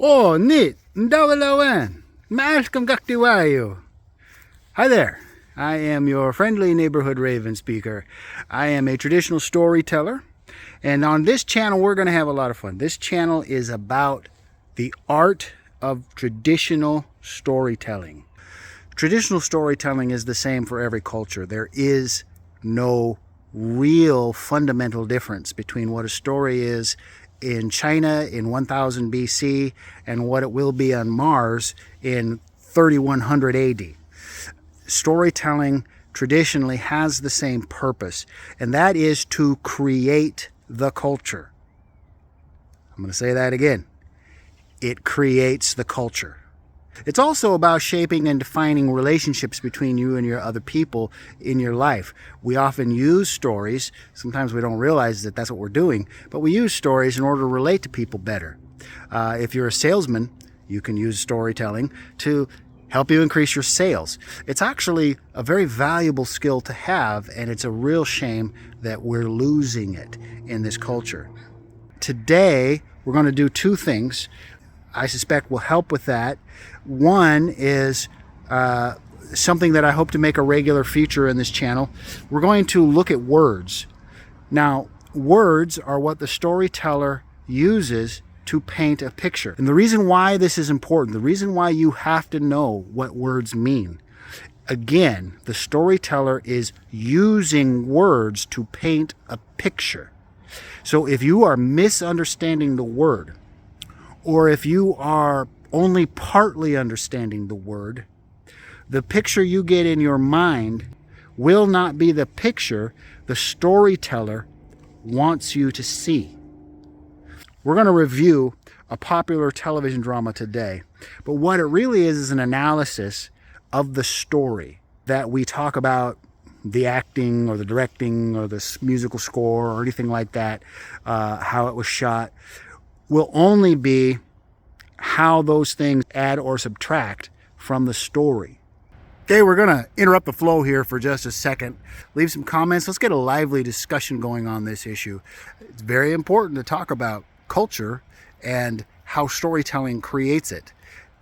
Oh, neat. Ndawalawan. Maaskam kaktiwayo. Hi there. I am your friendly neighborhood Ravenspeaker. I am a traditional storyteller, and on this channel we're going to have a lot of fun. This channel is about the art of traditional storytelling. Traditional storytelling is the same for every culture. There is no real fundamental difference between what a story is in China in 1000 BC and what it will be on Mars in 3100 AD. Storytelling traditionally has the same purpose, and that is to create the culture. I'm going to say that again. It creates the culture. It's also about shaping and defining relationships between you and your other people in your life. We often use stories. Sometimes we don't realize that that's what we're doing, but we use stories in order to relate to people better. If you're a salesman, you can use storytelling to help you increase your sales. It's actually a very valuable skill to have, and it's a real shame that we're losing it in this culture. Today, we're going to do two things I suspect will help with that. One is something that I hope to make a regular feature in this channel. We're going to look at words. Now, words are what the storyteller uses to paint a picture. And the reason why this is important, the reason why you have to know what words mean, again, the storyteller is using words to paint a picture. So if you are misunderstanding the word, or if you are only partly understanding the word, the picture you get in your mind will not be the picture the storyteller wants you to see. We're going to review a popular television drama today, but what it really is an analysis of the story. That we talk about the acting or the directing or the musical score or anything like that, how it was shot, will only be how those things add or subtract from the story. Okay, we're going to interrupt the flow here for just a second. Leave some comments. Let's get a lively discussion going on this issue. It's very important to talk about culture and how storytelling creates it.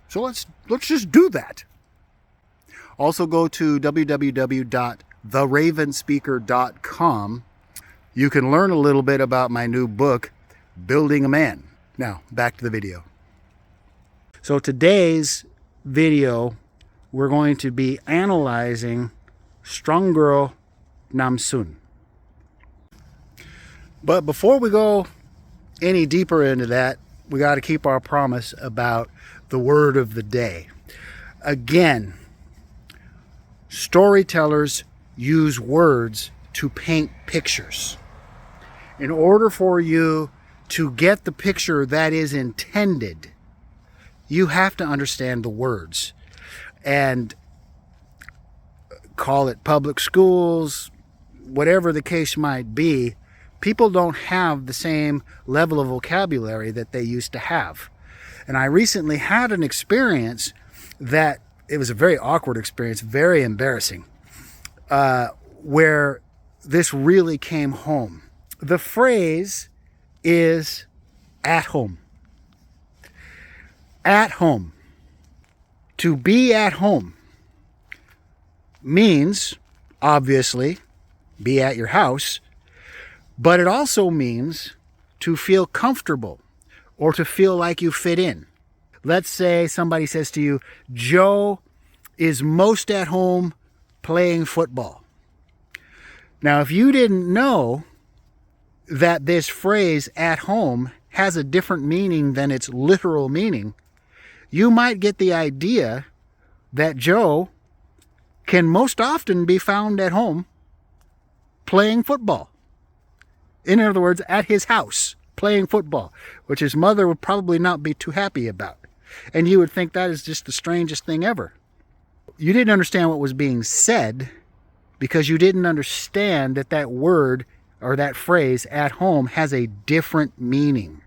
So let's just do that. Also go to www.theravenspeaker.com. You can learn a little bit about my new book, Building a Man. Now, back to the video. So today's video, we're going to be analyzing Strong Girl Dongsun. But before we go any deeper into that, we got to keep our promise about the word of the day. Again, storytellers use words to paint pictures. In order for you to get the picture that is intended, you have to understand the words. And call it public schools, whatever the case might be, people don't have the same level of vocabulary that they used to have. And I recently had an experience that, it was a very awkward experience, very embarrassing, where this really came home. The phrase is at home. At home. To be at home means, obviously, be at your house, but it also means to feel comfortable or to feel like you fit in. Let's say somebody says to you, Joe is most at home playing football. Now, if you didn't know that this phrase at home has a different meaning than its literal meaning, you might get the idea that Joe can most often be found at home playing football. In other words, at his house playing football, which his mother would probably not be too happy about. And you would think that is just the strangest thing ever. You didn't understand what was being said because you didn't understand that that word or that phrase at home has a different meaning.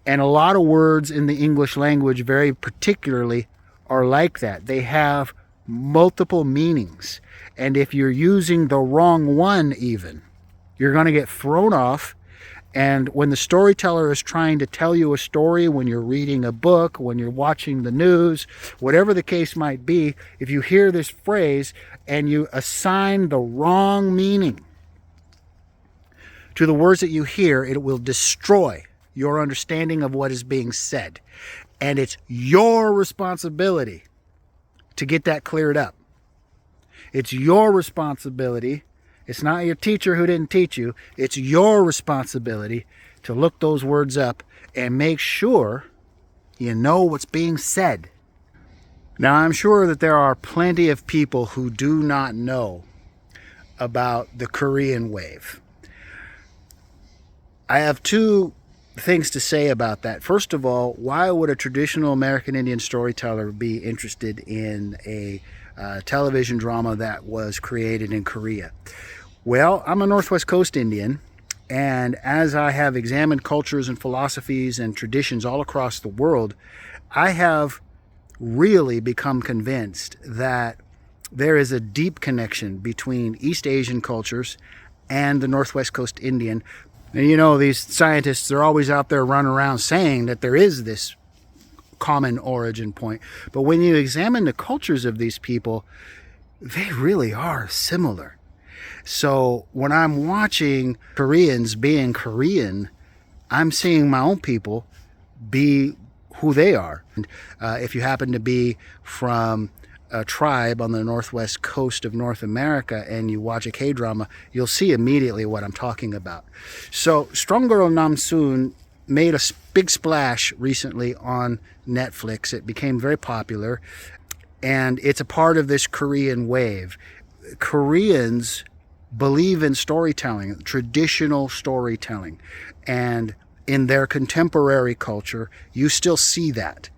And a lot of words in the English language, very particularly, are like that. They have multiple meanings. And if you're using the wrong one even, you're going to get thrown off And when the storyteller is trying to tell you a story, when you're reading a book, when you're watching the news, whatever the case might be, if you hear this phrase and you assign the wrong meaning to the words that you hear, it will destroy your understanding of what is being said. And it's your responsibility to get that cleared up. It's your responsibility. It's not your teacher who didn't teach you. It's your responsibility to look those words up and make sure you know what's being said. Now, I'm sure that there are plenty of people who do not know about the Korean wave. I have two things to say about that. First of all, why would a traditional American Indian storyteller be interested in a television drama that was created in Korea? Well, I'm a Northwest Coast Indian, and as I have examined cultures and philosophies and traditions all across the world, I have really become convinced that there is a deep connection between East Asian cultures and the Northwest Coast Indian. And you know, these scientists are always out there running around saying that there is this common origin point. But when you examine the cultures of these people, they really are similar. So when I'm watching Koreans being Korean, I'm seeing my own people be who they are. And if you happen to be from a tribe on the northwest coast of North America and you watch a K-drama, you'll see immediately what I'm talking about. So Strong Girl Dongsun made a big splash recently on Netflix. It became very popular, and it's a part of this Korean wave. Koreans believe in storytelling, traditional storytelling, and in their contemporary culture, you still see that.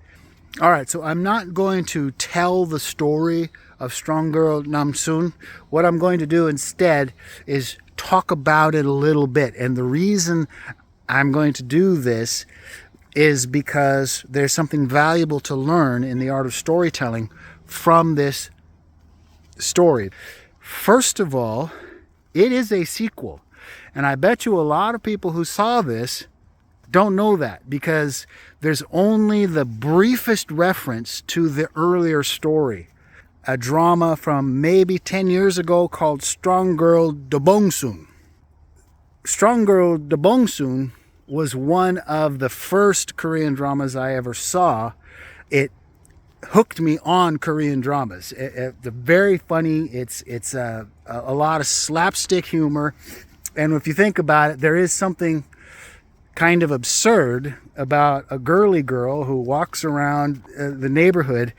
All right, so I'm not going to tell the story of Strong Girl Dongsun. What I'm going to do instead is talk about it a little bit. And the reason I'm going to do this is because there's something valuable to learn in the art of storytelling from this story. First of all, it is a sequel. And I bet you a lot of people who saw this don't know that, because there's only the briefest reference to the earlier story. A drama from maybe 10 years ago called Strong Girl Dongsun. Strong Girl Dongsun was one of the first Korean dramas I ever saw. It hooked me on Korean dramas. It's very funny. It's a lot of slapstick humor. And if you think about it, there is something kind of absurd about a girly girl who walks around the neighborhood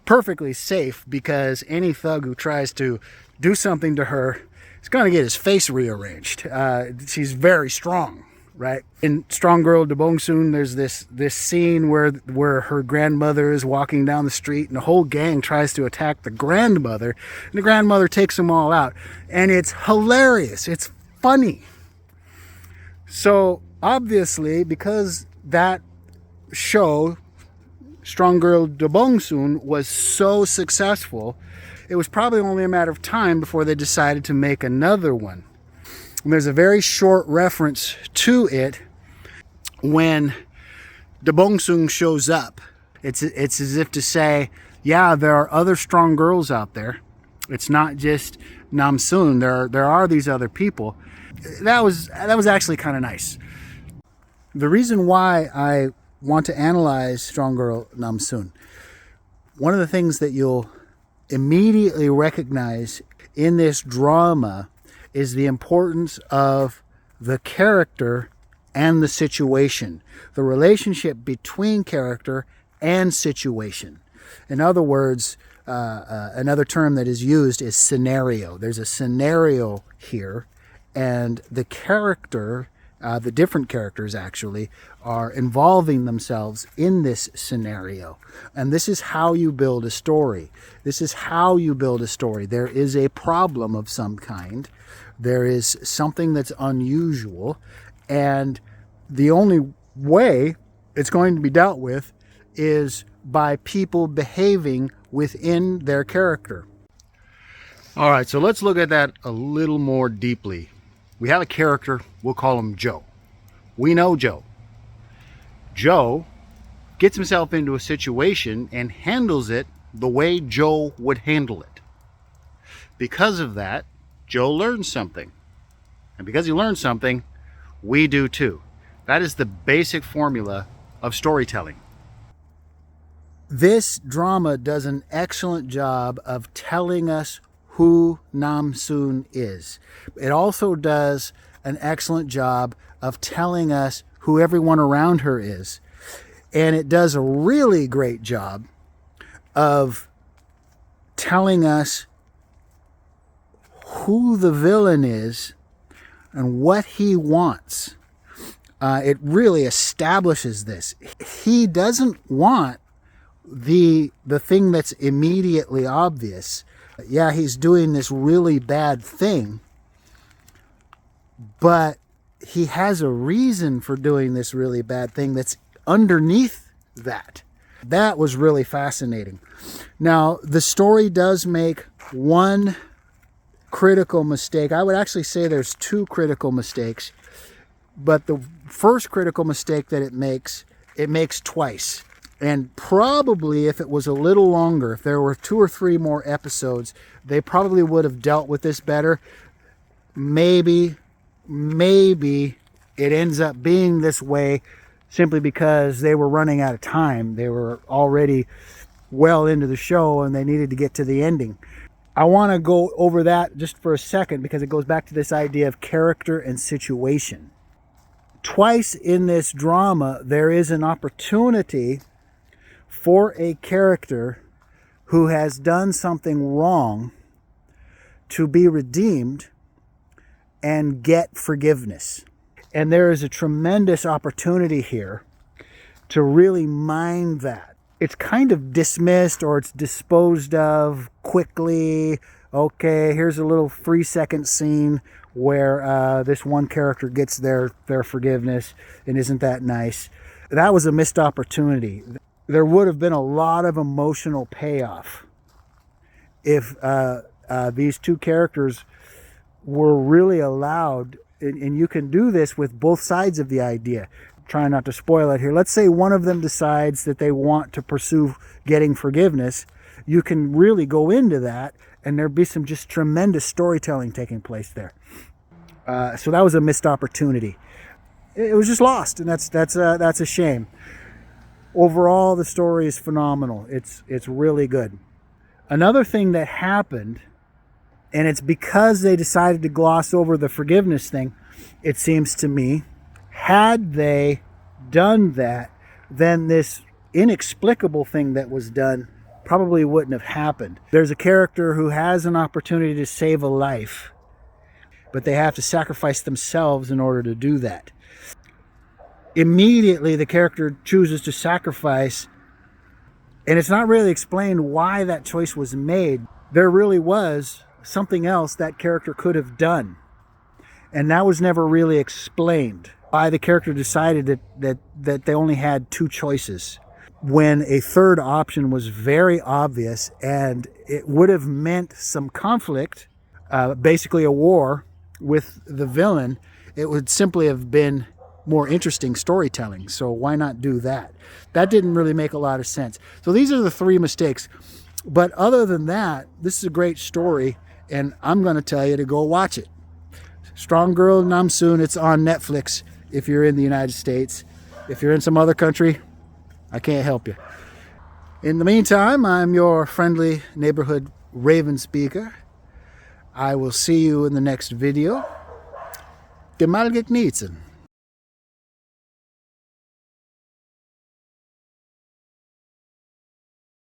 perfectly safe, because any thug who tries to do something to her is going to get his face rearranged. She's very strong, right? In Strong Girl Dongsun, there's this scene where her grandmother is walking down the street and the whole gang tries to attack the grandmother, and the grandmother takes them all out. And it's hilarious. It's funny. So obviously, because that show, Strong Girl Dongsun, was so successful, it was probably only a matter of time before they decided to make another one. And there's a very short reference to it when Dongsun shows up. It's as if to say, yeah, there are other strong girls out there. It's not just Namsun. There are these other people. That was actually kind of nice. The reason why I want to analyze Strong Girl Dongsun, one of the things that you'll immediately recognize in this drama is the importance of the character and the situation, the relationship between character and situation. In other words, another term that is used is scenario. There's a scenario here, and the character, the different characters actually, are involving themselves in this scenario. And this is how you build a story. This is how you build a story. There is a problem of some kind. There is something that's unusual. And the only way it's going to be dealt with is by people behaving within their character. All right, so let's look at that a little more deeply. We have a character, we'll call him Joe. We know Joe. Joe gets himself into a situation and handles it the way Joe would handle it. Because of that, Joe learns something. And because he learns something, we do too. That is the basic formula of storytelling. This drama does an excellent job of telling us who Dongsun is. It also does an excellent job of telling us who everyone around her is. And it does a really great job of telling us who the villain is and what he wants. It really establishes this. He doesn't want the thing that's immediately obvious. Yeah, he's doing this really bad thing, but he has a reason for doing this really bad thing that's underneath that. That was really fascinating. Now, the story does make one critical mistake. I would actually say there's two critical mistakes, but the first critical mistake that it makes twice. And probably if it was a little longer, if there were 2 or 3 more episodes, they probably would have dealt with this better. Maybe it ends up being this way simply because they were running out of time. They were already well into the show and they needed to get to the ending. I want to go over that just for a second because it goes back to this idea of character and situation. Twice in this drama, there is an opportunity for a character who has done something wrong to be redeemed and get forgiveness. And there is a tremendous opportunity here to really mine that. It's kind of dismissed or it's disposed of quickly. Okay, here's a little 3-second scene where this one character gets their forgiveness, and isn't that nice? That was a missed opportunity. There would have been a lot of emotional payoff if these two characters were really allowed, and you can do this with both sides of the idea. Trying not to spoil it here. Let's say one of them decides that they want to pursue getting forgiveness. You can really go into that, and there'd be some just tremendous storytelling taking place there. So that was a missed opportunity. It was just lost, and that's a shame. Overall, the story is phenomenal. It's really good. Another thing that happened, and it's because they decided to gloss over the forgiveness thing, it seems to me, had they done that, then this inexplicable thing that was done probably wouldn't have happened. There's a character who has an opportunity to save a life, but they have to sacrifice themselves in order to do that. Immediately, the character chooses to sacrifice, and it's not really explained why that choice was made. There really was something else that character could have done, and that was never really explained. Why the character decided that they only had 2 choices, when a third option was very obvious, and it would have meant some conflict, basically a war with the villain. It would simply have been more interesting storytelling. So why not do that? That didn't really make a lot of sense. So these are the 3 mistakes. But other than that, this is a great story, and I'm going to tell you to go watch it. Strong Girl Dongsun. It's on Netflix if you're in the United States. If you're in some other country, I can't help you. In the meantime, I'm your friendly neighborhood Ravenspeaker. I will see you in the next video. Gemal geknietsen.